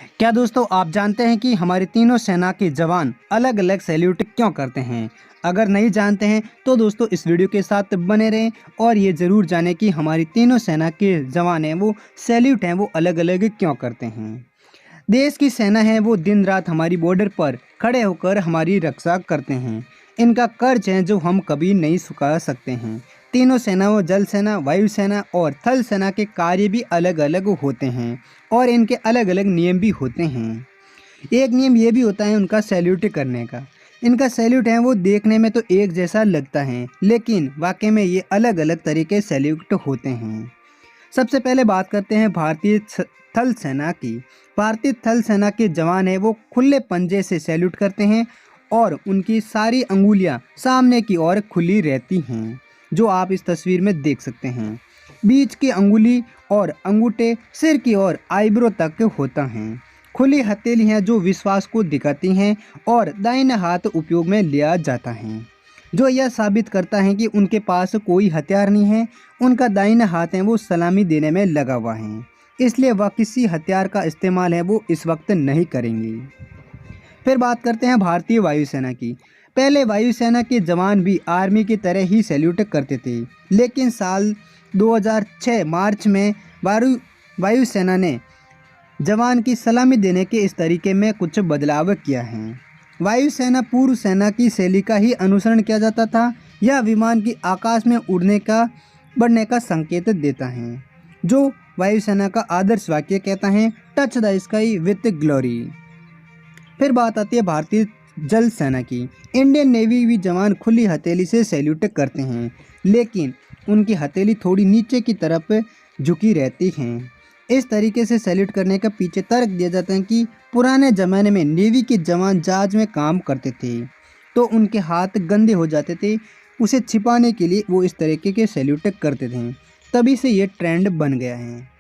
क्या दोस्तों आप जानते हैं कि हमारी तीनों सेना के जवान अलग अलग सैल्यूट क्यों करते हैं? अगर नहीं जानते हैं तो दोस्तों इस वीडियो के साथ बने रहें और ये ज़रूर जानें कि हमारी तीनों सेना के जवान हैं वो सैल्यूट हैं वो अलग अलग क्यों करते हैं। देश की सेना है वो दिन रात हमारी बॉर्डर पर खड़े होकर हमारी रक्षा करते हैं। इनका कर्ज है जो हम कभी नहीं चुका सकते हैं। तीनों सेनाओं जल सेना, वायु सेना और थल सेना के कार्य भी अलग अलग होते हैं और इनके अलग अलग नियम भी होते हैं। एक नियम ये भी होता है उनका सैल्यूट करने का। इनका सैल्यूट है वो देखने में तो एक जैसा लगता है, लेकिन वाकई में ये अलग अलग तरीके सैल्यूट होते हैं। सबसे पहले बात करते हैं भारतीय थल सेना की। भारतीय थल सेना के जवान है वो खुले पंजे से सैल्यूट करते हैं और उनकी सारी अंगुलियां सामने की ओर खुली रहती हैं, जो आप इस तस्वीर में देख सकते हैं। बीच की अंगुली और अंगूठे सिर की ओर आईब्रो तक होता है। खुली हथेलियां जो विश्वास को दिखाती हैं और दाहिना हाथ उपयोग में लिया जाता है, जो यह साबित करता है कि उनके पास कोई हथियार नहीं है। उनका दाहिना हाथ है वो सलामी देने में लगा हुआ है, इसलिए वह किसी हथियार का इस्तेमाल है वो इस वक्त नहीं करेंगे। फिर बात करते हैं भारतीय वायुसेना की। पहले वायुसेना के जवान भी आर्मी की तरह ही सैल्यूट करते थे, लेकिन साल 2006 मार्च में वायुसेना ने जवान की सलामी देने के इस तरीके में कुछ बदलाव किया है। वायुसेना पूर्व सेना की शैली का ही अनुसरण किया जाता था। यह विमान की आकाश में बढ़ने का संकेत देता है, जो वायुसेना का आदर्श वाक्य कहता है, touch the sky with glory. फिर बात आती है भारतीय जल सेना की। इंडियन नेवी भी जवान खुली हथेली से सैल्यूट करते हैं, लेकिन उनकी हथेली थोड़ी नीचे की तरफ झुकी रहती हैं। इस तरीके से सैल्यूट करने का पीछे तर्क दिया जाता है कि पुराने ज़माने में नेवी के जवान जहाज में काम करते थे तो उनके हाथ गंदे हो जाते थे, उसे छिपाने के लिए वो इस तरीके के सैल्यूट करते थे, तभी से ये ट्रेंड बन गया है।